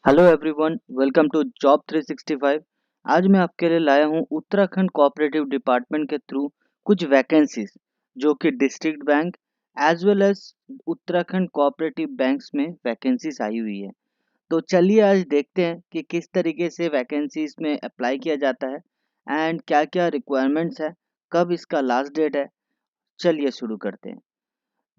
Hello everyone, welcome to job 365। आज मैं आपके लिए लाया हूं उत्तराखंड कोऑपरेटिव डिपार्टमेंट के थ्रू कुछ वैकेंसीज जो कि district bank as well as Uttarakhand cooperative banks में वैकेंसीज आई हुई है। तो चलिए आज देखते हैं कि किस तरीके से वैकेंसीज में अप्लाई किया जाता है एंड क्या क्या रिक्वायरमेंट्स है, कब इसका लास्ट डेट है। चलिए शुरू करते हैं।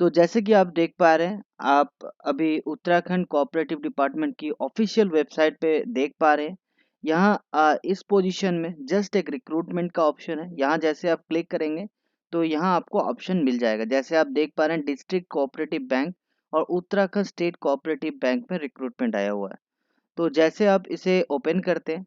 तो जैसे कि आप देख पा रहे हैं, आप अभी उत्तराखंड कोऑपरेटिव डिपार्टमेंट की ऑफिशियल वेबसाइट पे देख पा रहे हैं। यहाँ इस पोजीशन में जस्ट एक रिक्रूटमेंट का ऑप्शन है। यहाँ जैसे आप क्लिक करेंगे तो यहाँ आपको ऑप्शन मिल जाएगा। जैसे आप देख पा रहे हैं, डिस्ट्रिक्ट कोऑपरेटिव बैंक और उत्तराखंड स्टेट कोऑपरेटिव बैंक में रिक्रूटमेंट आया हुआ है। तो जैसे आप इसे ओपन करते हैं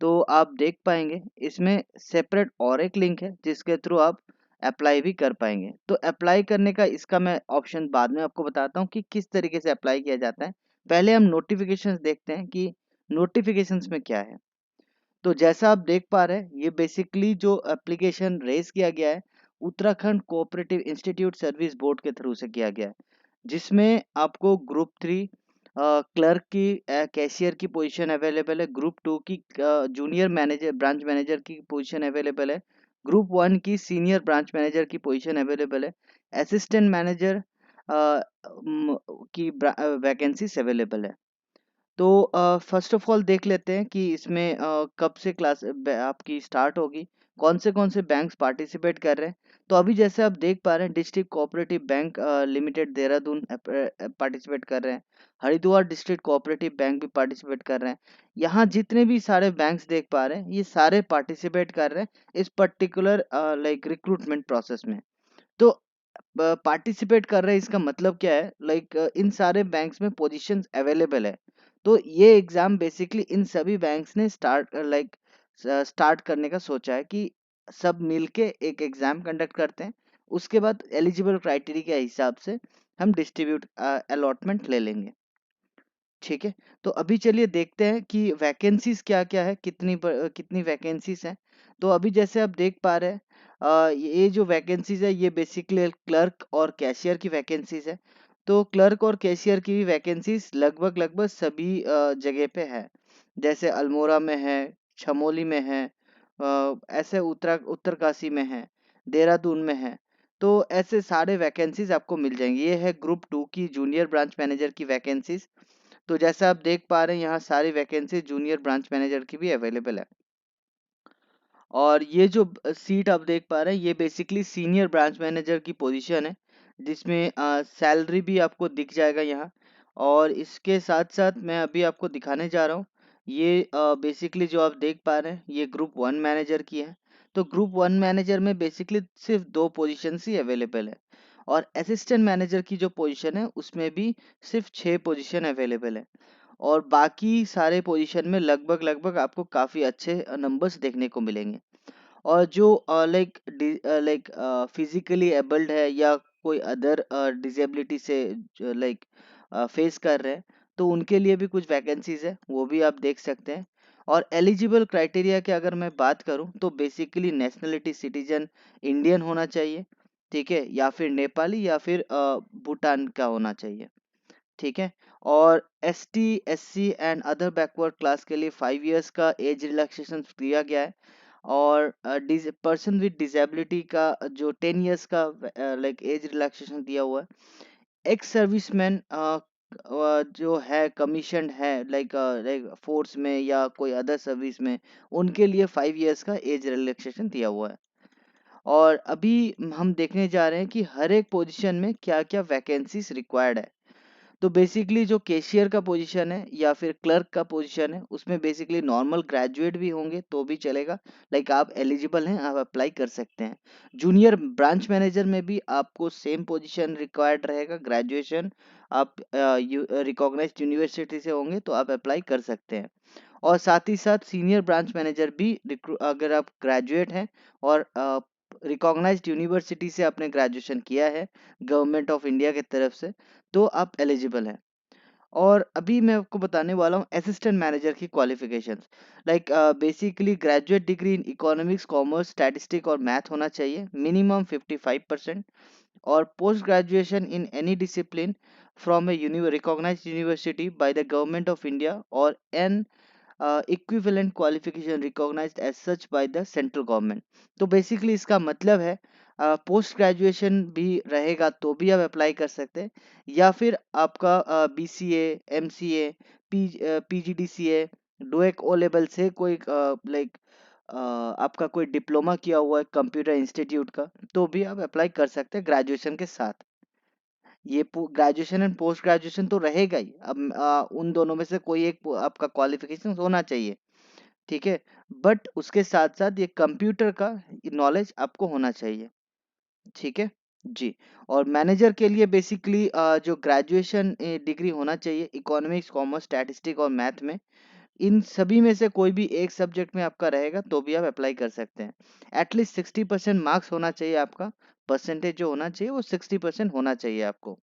तो आप देख पाएंगे इसमें सेपरेट और एक लिंक है जिसके थ्रू आप अप्लाई भी कर पाएंगे। तो अप्लाई करने का इसका मैं ऑप्शन बाद में आपको बताता हूँ कि किस तरीके से अप्लाई किया जाता है। पहले हम नोटिफिकेशंस देखते हैं कि नोटिफिकेशंस में क्या है। तो जैसा आप देख पा रहे हैं, ये बेसिकली जो एप्लीकेशन रेज किया गया है Uttarakhand cooperative institute service board के थ्रू से किया गया है, जिसमें आपको ग्रुप 3 क्लर्क की कैशियर की पोजीशन अवेलेबल है, ग्रुप 2 की जूनियर मैनेजर ब्रांच मैनेजर की पोजीशन अवेलेबल है, ग्रुप 1 की सीनियर ब्रांच मैनेजर की पोजीशन अवेलेबल है, असिस्टेंट मैनेजर की वैकेंसीज अवेलेबल है। तो फर्स्ट ऑफ ऑल देख लेते हैं कि इसमें कब से क्लास आपकी स्टार्ट होगी, कौन से बैंक्स पार्टिसिपेट कर रहे हैं। तो अभी जैसे आप देख पा रहे हैं, district cooperative bank limited Dehradun participate कर रहे हैं, हरिद्वार डिस्ट्रिक्ट कोऑपरेटिव बैंक भी पार्टिसिपेट कर रहे हैं। यहाँ जितने भी सारे बैंक्स देख पा रहे हैं, ये सारे पार्टिसिपेट कर रहे हैं इस पर्टिकुलर लाइक रिक्रूटमेंट प्रोसेस में। तो पार्टिसिपेट कर रहे हैं इसका मतलब क्या है, लाइक इन सारे बैंक्स में पोजीशंस अवेलेबल है। तो ये एग्जाम बेसिकली इन सभी बैंक्स ने स्टार्ट करने का सोचा है कि सब मिलके एक एग्जाम कंडक्ट करते हैं। उसके बाद एलिजिबल क्राइटेरिया के हिसाब से हम डिस्ट्रीब्यूट अलॉटमेंट ले लेंगे। ठीक है, तो अभी चलिए देखते हैं कि वैकेंसीज क्या क्या है, कितनी वैकेंसीज हैं। तो अभी जैसे आप देख पा रहे हैं, ये जो वैकेंसीज है ये बेसिकली क्लर्क और कैशियर की वैकेंसीज है। तो क्लर्क और कैशियर की वैकेंसीज लगभग लगभग सभी जगह पे है। जैसे अल्मोड़ा में है, चमोली में है, ऐसे उत्तरकाशी में है, देहरादून में है। तो ऐसे सारे वैकेंसीज आपको मिल जाएंगे। ये है ग्रुप 2 की जूनियर ब्रांच मैनेजर की वैकेंसीज। तो जैसा आप देख पा रहे हैं, यहाँ सारी वैकेंसी जूनियर ब्रांच मैनेजर की भी अवेलेबल है। और ये जो सीट आप देख पा रहे हैं, ये बेसिकली सीनियर ब्रांच मैनेजर की पोजीशन है, जिसमें सैलरी भी आपको दिख जाएगा यहाँ। और इसके साथ साथ मैं अभी आपको दिखाने जा रहा हूँ, ये बेसिकली जो आप देख पा रहे हैं ये ग्रुप 1 मैनेजर की है। तो ग्रुप 1 मैनेजर में बेसिकली सिर्फ 2 पोजीशन ही अवेलेबल है। और असिस्टेंट मैनेजर की जो पोजीशन है उसमें भी सिर्फ 6 पोजीशन अवेलेबल है। और बाकी सारे पोजीशन में लगभग लगभग आपको काफ़ी अच्छे नंबर्स देखने को मिलेंगे। और जो लाइक फिजिकली एबल्ड है या कोई अदर डिसेबिलिटी से लाइक फेस कर रहे हैं, तो उनके लिए भी कुछ वैकेंसीज है, वो भी आप देख सकते हैं। और एलिजिबल क्राइटेरिया की अगर मैं बात करूं तो बेसिकली नेशनलिटी सिटीजन इंडियन होना चाहिए, ठीक है, या फिर नेपाली या फिर भूटान का होना चाहिए। ठीक है। और ST SC and other backward class के लिए 5 इयर्स का एज रिलैक्सेशन दिया गया है। और पर्सन विद डिसेबिलिटी का जो 10 इयर्स का लाइक एज रिलैक्सेशन दिया हुआ है। एक्स सर्विसमैन जो है कमीशन है, लाइक फोर्स में या कोई अदर सर्विस में, उनके लिए 5 इयर्स का एज रिलैक्सेशन दिया हुआ है। और अभी हम देखने जा रहे हैं कि हर एक पोजीशन में क्या क्या वैकेंसीज रिक्वायर्ड है। तो बेसिकली जो कैशियर का पोजीशन है या फिर क्लर्क का पोजीशन है, उसमें बेसिकली नॉर्मल ग्रेजुएट भी होंगे तो भी चलेगा, लाइक आप एलिजिबल हैं, आप अप्लाई कर सकते हैं। जूनियर ब्रांच मैनेजर में भी आपको सेम पोजीशन रिक्वायर्ड रहेगा, ग्रेजुएशन आप रिकॉग्नाइज्ड यूनिवर्सिटी से होंगे तो आप अप्लाई कर सकते हैं। और साथ ही साथ सीनियर ब्रांच मैनेजर भी अगर आप ग्रेजुएट हैं और रिकॉग्नाइज्ड यूनिवर्सिटी से आपने ग्रेजुएशन किया है गवर्नमेंट ऑफ इंडिया की तरफ से, तो आप एलिजिबल हैं। और अभी मैं आपको बताने वाला हूँ असिस्टेंट मैनेजर की qualifications. Like basically graduate degree in economics, commerce, statistic और मैथ होना चाहिए, मिनिमम 55%। और post graduation in any discipline from a recognized university by the government of India or an equivalent qualification recognized as such by the central government। तो basically इसका मतलब है post graduation भी रहेगा तो भी आप अप्लाई कर सकते हैं, या फिर आपका BCA, MCA, PGDCA, DOEACC O level से कोई लाइक आपका कोई डिप्लोमा किया हुआ है कंप्यूटर इंस्टीट्यूट का, तो भी आप अप्लाई कर सकते हैं ग्रेजुएशन के साथ। ये ग्रेजुएशन एंड पोस्ट ग्रेजुएशन तो रहेगा ही। अब उन दोनों में से कोई एक आपका क्वालिफिकेशन होना चाहिए, ठीक है। बट उसके साथ साथ ये कंप्यूटर का नॉलेज आपको होना चाहिए, ठीक है जी। और मैनेजर के लिए बेसिकली जो ग्रेजुएशन डिग्री होना चाहिए इकोनॉमिक्स, कॉमर्स, स्टैटिस्टिक और मैथ में, इन सभी में से कोई भी एक सब्जेक्ट में आपका रहेगा तो भी आप अप्लाई कर सकते हैं। एटलीस्ट 60% मार्क्स होना चाहिए आपका, परसेंटेज जो होना चाहिए वो 60% होना चाहिए आपको,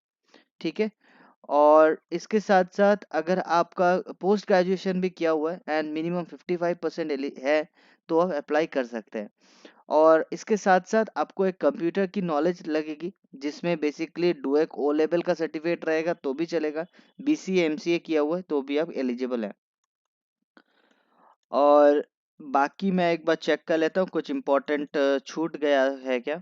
ठीक है। और इसके साथ साथ अगर आपका पोस्ट ग्रेजुएशन भी किया हुआ है एंड मिनिमम 55% है तो आप अप्लाई कर सकते हैं। और इसके साथ साथ आपको एक कंप्यूटर की नॉलेज लगेगी, जिसमें बेसिकली डुएक ओ लेवल का सर्टिफिकेट रहेगा तो भी चलेगा, BCA MCA किया हुआ है तो भी आप एलिजिबल हैं। और बाकी मैं एक बार चेक कर लेता हूँ कुछ इम्पोर्टेंट छूट गया है क्या।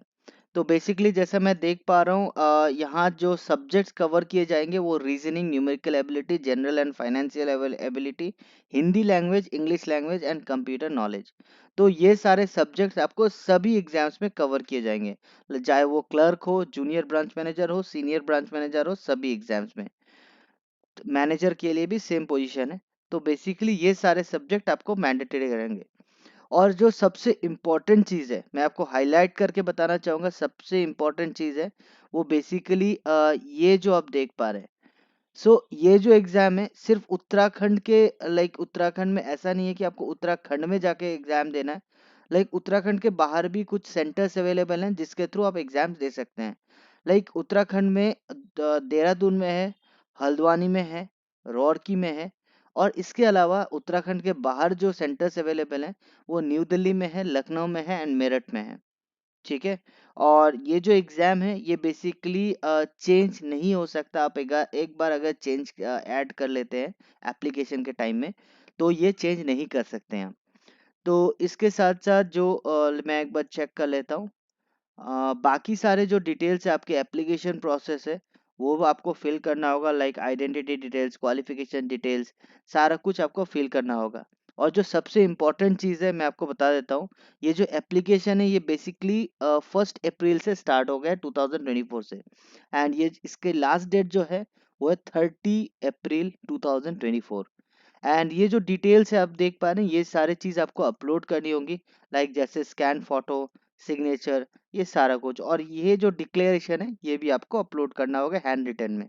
तो बेसिकली जैसा मैं देख पा रहा हूँ यहाँ जो सब्जेक्ट्स कवर किए जाएंगे वो reasoning, numerical ability, general and financial ability, Hindi language, English language and computer knowledge. तो ये सारे सब्जेक्ट्स आपको सभी एग्जाम्स में कवर किए जाएंगे, चाहे वो क्लर्क हो, जूनियर ब्रांच मैनेजर हो, सीनियर ब्रांच मैनेजर हो, सभी एग्जाम्स में। मैनेजर के लिए भी सेम पोजीशन है। तो बेसिकली ये सारे सब्जेक्ट आपको मैंडेटरी रहेंगे। और जो सबसे इम्पोर्टेंट चीज़ है मैं आपको हाईलाइट करके बताना चाहूँगा, सबसे इम्पोर्टेंट चीज़ है वो बेसिकली ये जो आप देख पा रहे हैं। सो ये जो एग्ज़ाम है सिर्फ उत्तराखंड के, लाइक उत्तराखंड में ऐसा नहीं है कि आपको उत्तराखंड में जाके एग्ज़ाम देना है। लाइक उत्तराखंड के बाहर भी कुछ सेंटर्स अवेलेबल हैं जिसके थ्रू आप एग्ज़ाम्स दे सकते हैं। लाइक उत्तराखंड में देहरादून में है, हल्द्वानी में है, रुड़की में है। और इसके अलावा उत्तराखंड के बाहर जो सेंटर्स अवेलेबल हैं वो न्यू दिल्ली में है, लखनऊ में है एंड मेरठ में है, ठीक है। और ये जो एग्ज़ाम है ये बेसिकली चेंज नहीं हो सकता। आप एक बार अगर चेंज ऐड कर लेते हैं एप्लीकेशन के टाइम में तो ये चेंज नहीं कर सकते हैं। तो इसके साथ साथ जो मैं एक बार चेक कर लेता हूँ, बाकी सारे जो डिटेल्स है आपके एप्लीकेशन प्रोसेस है वो आपको फिल करना होगा, like identity details, qualification details, सारा कुछ आपको फिल करना होगा। और जो सबसे इम्पोर्टेंट चीज़ है मैं आपको बता देता हूँ, ये जो एप्लीकेशन है ये बेसिकली 1 अप्रैल से स्टार्ट हो गया 2024 से। एंड ये इसके लास्ट डेट जो है वो है 30 अप्रैल 2024। एंड ये जो डिटेल्स है आप देख पा रहे हैं ये सारे चीज़ आपको अपलोड करनी होंगी, लाइक जैसे स्कैन फोटो, सिग्नेचर, ये सारा कुछ। और ये जो डिक्लेरेशन है ये भी आपको अपलोड करना होगा हैंड रिटन में,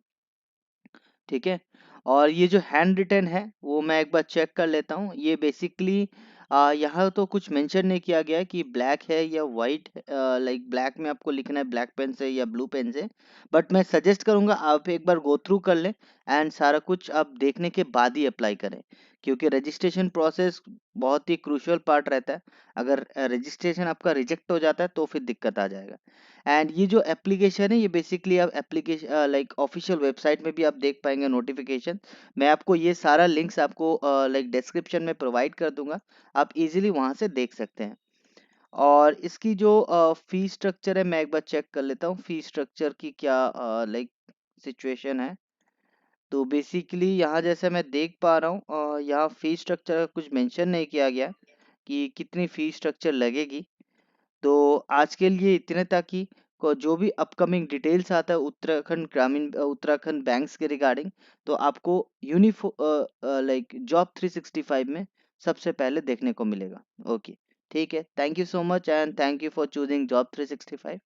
ठीक है। और ये जो हैंड रिटन है वो मैं एक बार चेक कर लेता हूँ। ये बेसिकली यहाँ तो कुछ मेंशन नहीं किया गया है कि ब्लैक है या वाइट, लाइक ब्लैक में आपको लिखना है ब्लैक पेन से या ब्लू पेन से। बट मैं सजेस्ट करूँगा आप एक बार गो थ्रू कर लें एंड सारा कुछ आप देखने के बाद ही अप्लाई करें, क्योंकि रजिस्ट्रेशन प्रोसेस बहुत ही क्रूशियल पार्ट रहता है। अगर रजिस्ट्रेशन आपका रिजेक्ट हो जाता है तो फिर दिक्कत आ जाएगा। एंड ये जो एप्लीकेशन है ये बेसिकली आप एप्लीकेशन लाइक ऑफिशियल वेबसाइट में भी आप देख पाएंगे नोटिफिकेशन। मैं आपको ये सारा लिंक्स आपको लाइक डिस्क्रिप्शन में प्रोवाइड कर दूंगा, आप इजीली वहां से देख सकते हैं। और इसकी जो फी स्ट्रक्चर है मैं एक बार चेक कर लेता हूँ फी स्ट्रक्चर की क्या लाइक सिचुएशन है। तो बेसिकली यहाँ जैसे मैं देख पा रहा हूँ यहाँ फी स्ट्रक्चर का कुछ मेंशन नहीं किया गया कि कितनी फी स्ट्रक्चर लगेगी। तो आज के लिए इतने तक ही। को जो भी अपकमिंग डिटेल्स आता है उत्तराखंड ग्रामीण उत्तराखंड बैंक्स के रिगार्डिंग, तो आपको यूनिफो लाइक जॉब 365 में सबसे पहले देखने को मिलेगा। ओके, ठीक है। Thank you so much and thank you for choosing job 365।